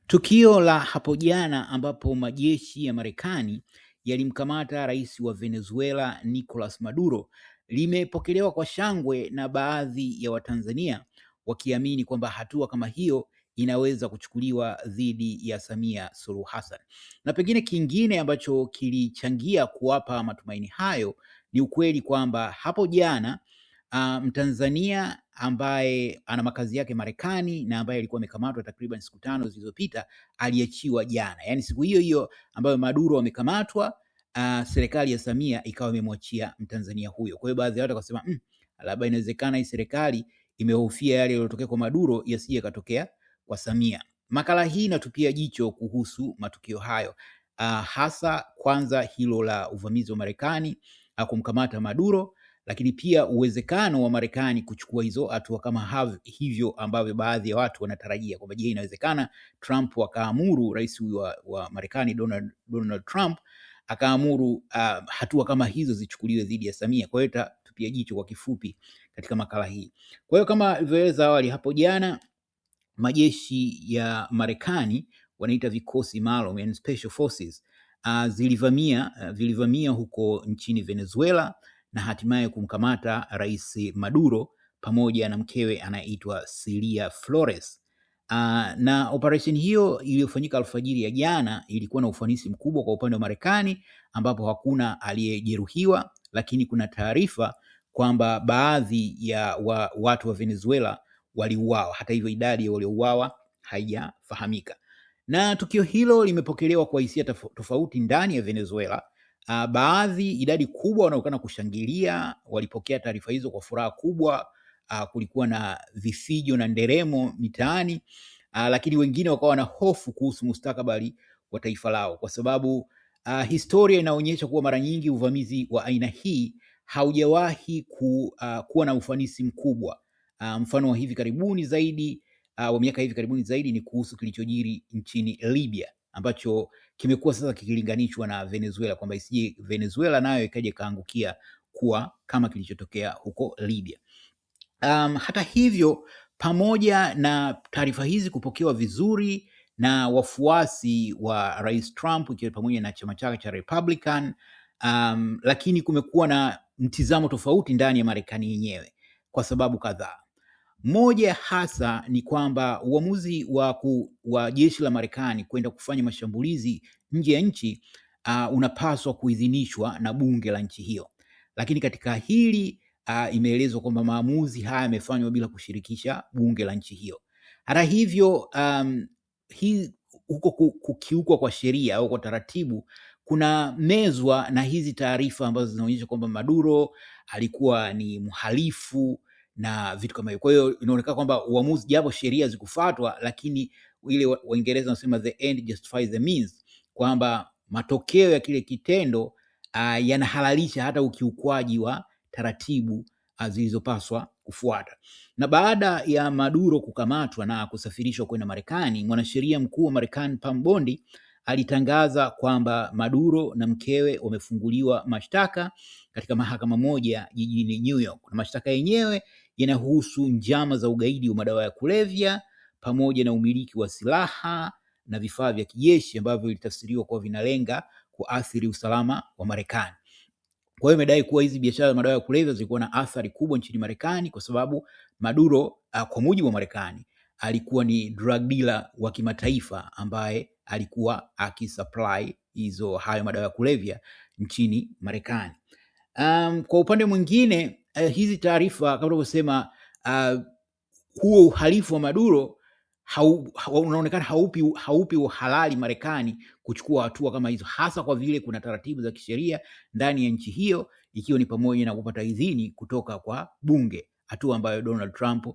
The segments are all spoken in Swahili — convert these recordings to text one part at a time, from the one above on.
Tukio la hapo jana ambapo majeshi ya Marekani yalimkamata rais wa Venezuela Nicolas Maduro limepokelewa kwa shangwe na baadhi ya Watanzania wakiamini kwamba hatua kama hiyo inaweza kuchukuliwa dhidi ya Samia Suluhu Hassan. Na pengine kingine ambacho kilichangia kuwapa matumaini hayo ni ukweli kwamba hapo jana Mtanzania ambaye ana makazi yake Marekani na ambaye alikuwa amekamatwa takriban siku 5 zilizopita aliachiwa jana. Yaani siku hiyo hiyo ambayo Maduro amekamatwa, serikali ya Samia ikawa imemwachia Mtanzania huyo. Kwa hiyo baadhi ya watu wakasema labda inawezekana hii serikali imehofia yale yaliyotokea kwa Maduro yasije katokea kwa Samia. Makala hii inatupia jicho kuhusu matukio hayo. Hasa kwanza hilo la uvamizi wa Marekani kumkamata Maduro, lakini pia uwezekano wa Marekani kuchukua hizo hatua kama hivyo ambavyo baadhi ya watu wanatarajia kwamba je, inawezekana Trump akaamuru, rais wa Marekani Donald Trump akaamuru hatua kama hizo zichukuliwe dhidi ya Samia. Kwa hiyo tatupia jicho kwa kifupi katika makala hii. Kwa hiyo kama ilivyoeleza awali hapo jana, majeshi ya Marekani wanaita vikosi maalum, yani special forces, vilivamia huko nchini Venezuela na hatimaye kumkamata rais Maduro pamoja na mkewe anaitwa Cilia Flores. Na operation hiyo iliyofanyika alfajiri ya jana ilikuwa na ufanisi mkubwa kwa upande wa Marekani, ambapo hakuna aliyejeruhiwa, lakini kuna taarifa kwamba baadhi ya watu wa Venezuela waliuawa. Hata hivyo idadi ya waliouawa haijafahamika. Na tukio hilo limepokelewa kwa hisia tofauti ndani ya Venezuela. Idadi kubwa wanaonekana kushangilia, walipokea taarifa hizo kwa furaha kubwa. Kulikuwa na vifijo na nderemo mitaani, lakini wengine wakawa na hofu kuhusu mustakabali wa taifa lao, kwa sababu historia inaonyesha kuwa mara nyingi uvamizi wa aina hii haujawahi kuwa na ufanisi mkubwa. Mfano wa hivi karibuni zaidi, wa miaka hivi karibuni zaidi ni kuhusu kilichojiri nchini Libya, ambacho kimekuwa sasa kikilinganishwa na Venezuela, kwamba isije Venezuela nayo ikaje kaangukia kuwa kama kilichotokea huko Libya. Hata hivyo, pamoja na taarifa hizi kupokewa vizuri na wafuasi wa Rais Trump ikiwa pamoja na chama chake cha Republican, lakini kumekuwa na mtizamo tofauti ndani ya Marekani yenyewe kwa sababu kadhaa. Moja hasa ni kwamba uamuzi wa jeshi la Marekani kwenda kufanya mashambulizi nje ya nchi unapaswa kuidhinishwa na bunge la nchi hiyo, lakini katika hili imeelezwa kwamba maamuzi haya yamefanywa bila kushirikisha bunge la nchi hiyo. Hata hivyo, huko kukiukwa kwa sheria au kwa taratibu kuna mezwa na hizi taarifa ambazo zinaonyesha kwamba Maduro alikuwa ni mhalifu na vitu kama hivyo. Kwa hiyo inaonekana kwamba uamuzi, japo sheria zikufuatwa, lakini ile Waingereza wanasema the end justifies the means, kwamba matokeo ya kile kitendo yanahalalisha hata ukiukwaji wa taratibu zilizopaswa kufuata. Na baada ya Maduro kukamatwa na kusafirishwa kwenda Marekani, mwanasheria mkuu wa Marekani Pam Bondi alitangaza kwamba Maduro na mkewe wamefunguliwa mashtaka katika mahakama moja jijini New York. Na mashtaka yenyewe yanahusu njama za ugaidi wa madawa ya kulevya pamoja na umiliki wa silaha na vifaa vya kijeshi ambavyo vilitafsiriwa kuwa vinalenga kuathiri usalama wa Marekani. Kwa hiyo imedai kuwa hizi biashara za madawa ya kulevya zilikuwa na athari kubwa nchini Marekani, kwa sababu Maduro, kwa mujibu wa Marekani, alikuwa ni drug dealer wa kimataifa ambaye alikuwa akisupply hayo madawa ya kulevya nchini Marekani. Kwa upande mwingine, hizi taarifa kama tulivyosema, huo uhalifu wa Maduro unaonekana haupi uhalali Marekani kuchukua hatua kama hizo, hasa kwa vile kuna taratibu za kisheria ndani ya nchi hiyo, ikiwa ni pamoja na kupata idhini kutoka kwa bunge, hatua ambayo Donald Trump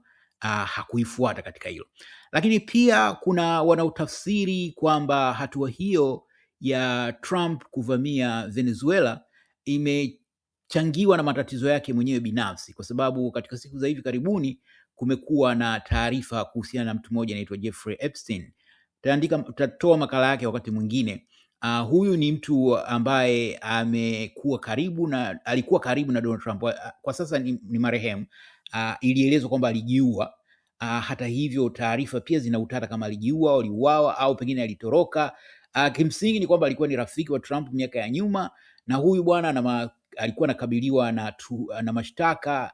hakuifuata katika hilo. Lakini pia kuna wanaotafsiri kwamba hatua hiyo ya Trump kuvamia Venezuela imechangiwa na matatizo yake mwenyewe binafsi, kwa sababu katika siku za hivi karibuni kumekuwa na taarifa kuhusiana na mtu mmoja anaitwa Jeffrey Epstein. Tutatoa makala yake wakati mwingine. Huyu ni mtu ambaye alikuwa karibu na Donald Trump. Kwa sasa ni marehemu. Ilielezwa kwamba alijiua Hata hivyo taarifa pia zina utata kama aliuawa au pengine alitoroka. Kimsingi ni kwamba alikuwa ni rafiki wa Trump miaka ya nyuma, na huyu bwana alikuwa anakabiliwa na mashtaka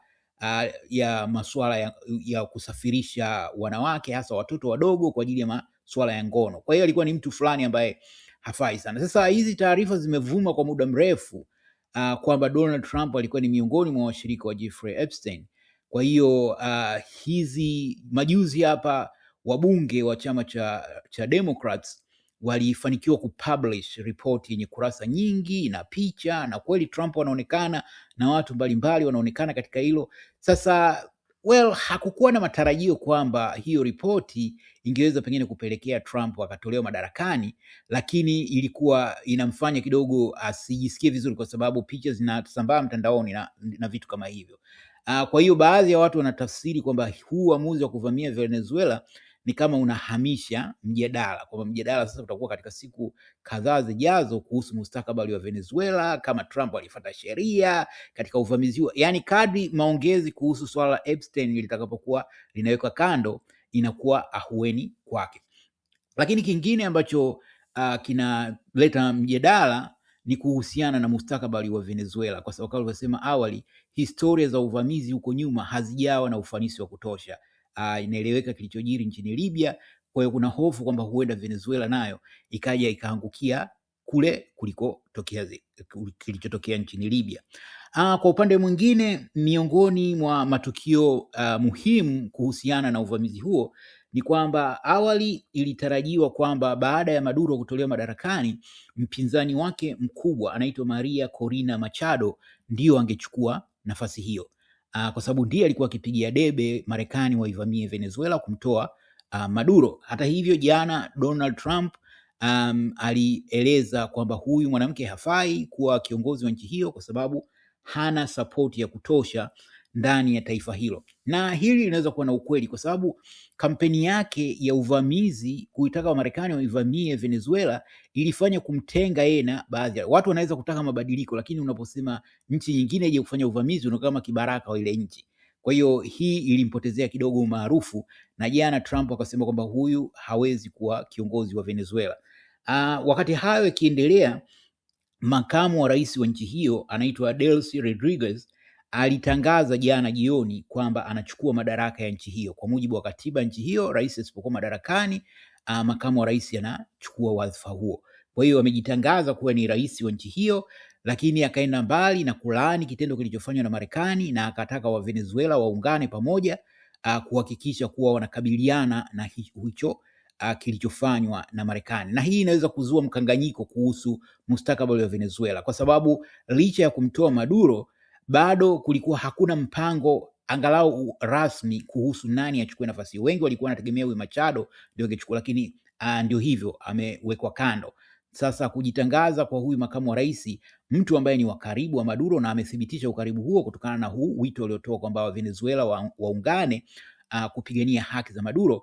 ya masuala ya kusafirisha wanawake, hasa watoto wadogo, kwa ajili ya masuala ya ngono. Kwa hiyo alikuwa ni mtu fulani ambaye hafai sana. Sasa hizi taarifa zimevuma kwa muda mrefu kwamba Donald Trump alikuwa ni miongoni mwa washirika wa Jeffrey Epstein. Kwa hiyo hizi majuzi hapa wabunge wa chama cha Democrats walifanikiwa kupublish report yenye kurasa nyingi na picha, na kweli Trump anaonekana na watu mbalimbali wanaonekana katika hilo. Sasa hakukuwa na matarajio kwamba hiyo ripoti ingeweza pengine kupelekea Trump akatolewa madarakani, lakini ilikuwa inamfanya kidogo asijisikie vizuri, kwa sababu picha zinasambaa mtandaoni na vitu kama hivyo. Kwa hiyo baadhi ya watu wanatafsiri kwamba huu uamuzi wa kuvamia Venezuela ni kama unahamisha mjadala, kwamba mjadala sasa utakuwa katika siku kadhaa zijazo kuhusu mustakabali wa Venezuela, kama Trump alifuata sheria katika uvamizi huo. Yaani kadri maongezi kuhusu swala la Epstein litakapokuwa linawekwa kando, inakuwa ahueni kwake. Lakini kingine ambacho kinaleta mjadala ni kuhusiana na mustakabali wa Venezuela, kwa sababu kama nilivyosema awali, historia za uvamizi huko nyuma hazijawa na ufanisi wa kutosha. Inaeleweka kilichojiri nchini Libya, kwa hiyo kuna hofu kwamba huenda Venezuela nayo ikaja ikaangukia kule kilichotokea nchini Libya. Kwa upande mwingine, miongoni mwa matukio muhimu kuhusiana na uvamizi huo ni kwamba awali ilitarajiwa kwamba baada ya Maduro kutolewa madarakani, mpinzani wake mkubwa anaitwa Maria Corina Machado ndio angechukua nafasi hiyo, kwa sababu ndiye alikuwa akipigia debe Marekani waivamie Venezuela kumtoa Maduro. Hata hivyo, jana Donald Trump alieleza kwamba huyu mwanamke hafai kuwa kiongozi wa nchi hiyo kwa sababu hana support ya kutosha ndani ya taifa hilo. Na hili linaweza kuwa na ukweli, kwa sababu kampeni yake ya uvamizi kuitaka Wamarekani waivamie Venezuela ilifanya kumtenga yeye na baadhi ya watu. Wanaweza kutaka mabadiliko, lakini unaposema nchi nyingine ije kufanya uvamizi, unakuwa kama kibaraka wa ile nchi. Kwa hiyo hii ilimpotezea kidogo umaarufu, na jana Trump akasema kwamba huyu hawezi kuwa kiongozi wa Venezuela. Wakati hayo yakiendelea, makamu wa rais wa nchi hiyo anaitwa Delcy Rodriguez alitangaza jana jioni kwamba anachukua madaraka ya nchi hiyo. Kwa mujibu wa katiba nchi hiyo, rais asipokuwa madarakani, makamu wa rais anachukua wadhifa huo. Kwa hiyo amejitangaza kuwa ni rais wa nchi hiyo, lakini akaenda mbali na kulaani kitendo kilichofanywa na Marekani, na akataka wa Venezuela waungane pamoja kuhakikisha kuwa wanakabiliana na hicho kilichofanywa na Marekani. Na hii inaweza kuzua mkanganyiko kuhusu mustakabali wa Venezuela, kwa sababu licha ya kumtoa Maduro, bado kulikuwa hakuna mpango angalau rasmi kuhusu nani achukue nafasi. Wengi walikuwa wanategemea huyu Machado ndio angechukua, lakini ndio hivyo, amewekwa kando. Sasa kujitangaza kwa huyu makamu wa rais, mtu ambaye ni wa karibu wa Maduro, na amethibitisha ukaribu huo kutokana na huu wito uliotoa kwamba Venezuela waungane kupigania haki za Maduro,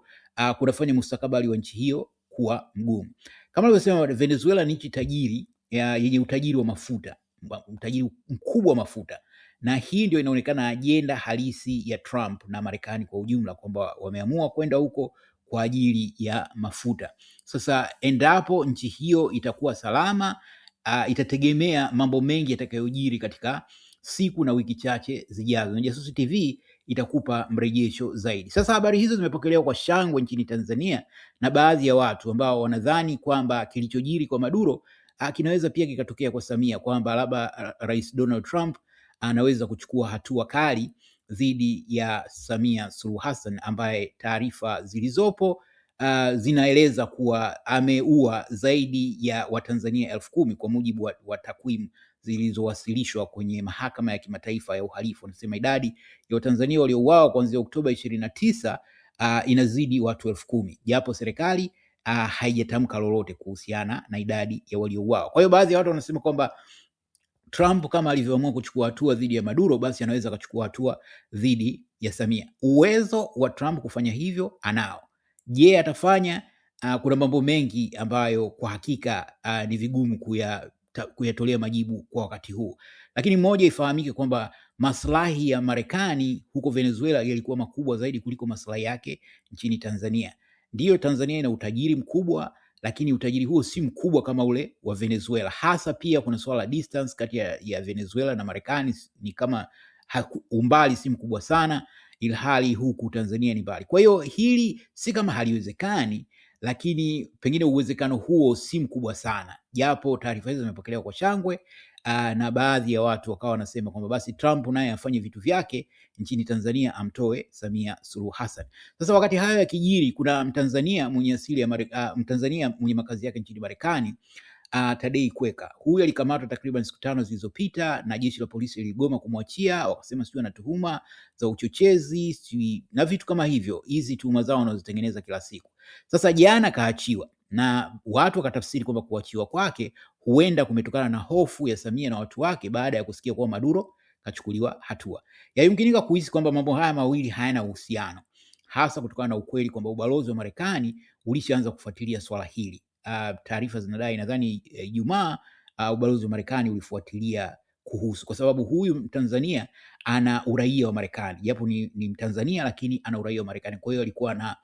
kunafanya mustakabali wa nchi hiyo kuwa mgumu. Kama nilivyosema, Venezuela ni nchi tajiri yenye utajiri wa mafuta, utajiri mkubwa wa mafuta, na hii ndio inaonekana ajenda halisi ya Trump na Marekani kwa ujumla, kwamba wameamua kwenda huko kwa ajili ya mafuta. Sasa endapo nchi hiyo itakuwa salama, itategemea mambo mengi yatakayojiri katika siku na wiki chache zijazo, na Jasusi TV itakupa mrejesho zaidi. Sasa habari hizo zimepokelewa kwa shangwe nchini Tanzania na baadhi ya watu ambao wanadhani kwamba kilichojiri kwa Maduro kinaweza pia kikatokea kwa Samia, kwamba labda Rais Donald Trump anaweza kuchukua hatua kali dhidi ya Samia Suluhu Hassan, ambaye taarifa zilizopo zinaeleza kuwa ameua zaidi ya Watanzania 10,000 kwa mujibu wa takwimu zilizowasilishwa kwenye mahakama ya kimataifa ya uhalifu. Wanasema idadi ya Watanzania waliouawa kuanzia Oktoba 29 inazidi watu 10,000, japo serikali haijatamka lolote kuhusiana na idadi ya waliouawa. Kwa hiyo baadhi ya watu wanasema kwamba Trump kama alivyoamua kuchukua hatua dhidi ya Maduro, basi anaweza akachukua hatua dhidi ya Samia. Uwezo wa Trump kufanya hivyo anao. Je, atafanya? Kuna mambo mengi ambayo kwa hakika ni vigumu kuyatolea majibu kwa wakati huu. Lakini moja ifahamike kwamba maslahi ya Marekani huko Venezuela yalikuwa makubwa zaidi kuliko maslahi yake nchini Tanzania. Ndiyo, Tanzania ina utajiri mkubwa, lakini utajiri huo si mkubwa kama ule wa Venezuela. Hasa pia kuna swala la distance kati ya Venezuela na Marekani, ni kama umbali si mkubwa sana, ilhali huku Tanzania ni mbali. Kwa hiyo hili si kama haliwezekani, lakini pengine uwezekano huo si mkubwa sana, japo taarifa hizo zimepokelewa kwa shangwe. Na baadhi ya watu wakawa wanasema kwamba basi Trump naye afanye vitu vyake nchini Tanzania, amtoe Samia Suluhu Hassan. Sasa wakati hayo yakijiri, kuna Mtanzania mwenye asili ya Mtanzania mwenye makazi yake nchini Marekani, Tadei Kweka. Huyu alikamatwa takriban siku 5 zilizopita na jeshi la polisi liligoma kumwachia, wakasema sio na tuhuma za uchochezi na vitu kama hivyo, hizi tuhuma zao wanazotengeneza kila siku. Sasa jana kaachiwa na watu wakatafsiri kwamba kuachiwa kwake huenda kumetokana na hofu ya Samia na watu wake baada ya kusikia kuwa Maduro kachukuliwa hatua. Yayumkinika kuhisi kwamba mambo haya mawili hayana uhusiano, hasa kutokana na ukweli kwamba ubalozi wa Marekani ulishaanza kufuatilia swala hili. Taarifa zinadai nadhani Ijumaa ubalozi wa Marekani ulifuatilia kuhusu, kwa sababu huyu Mtanzania ana uraia wa Marekani, japo ni Mtanzania lakini ana uraia wa Marekani. Kwa hiyo alikuwa na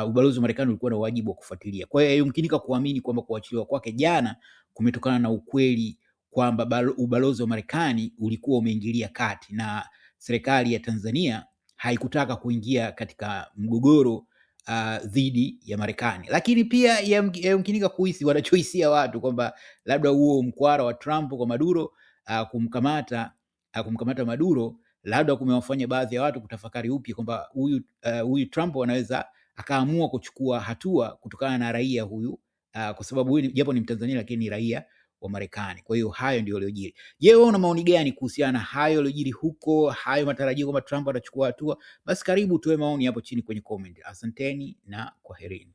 ubalozi wa Marekani ulikuwa na wajibu wa kufuatilia. Kwa hiyo yumkinika kuamini kwamba kuachiliwa kwake jana kumetokana na ukweli kwamba ubalozi wa Marekani ulikuwa umeingilia kati na serikali ya Tanzania haikutaka kuingia katika mgogoro dhidi ya Marekani. Lakini pia yumkinika kuhisi wanachohisia watu kwamba labda huo mkwara wa Trump kwa Maduro, kumkamata Maduro, labda kumewafanya baadhi ya watu kutafakari upya kwamba huyu Trump anaweza akaamua kuchukua hatua kutokana na raia huyu, kwa sababu huyu japo ni Mtanzania lakini ni raia wa Marekani. Kwa hiyo hayo ndio yaliyojiri. Je, wewe una maoni gani kuhusiana na hayo yaliyojiri huko, hayo matarajio kwamba Trump atachukua hatua? Basi karibu tuwe maoni hapo chini kwenye comment. Asanteni na kwaherini.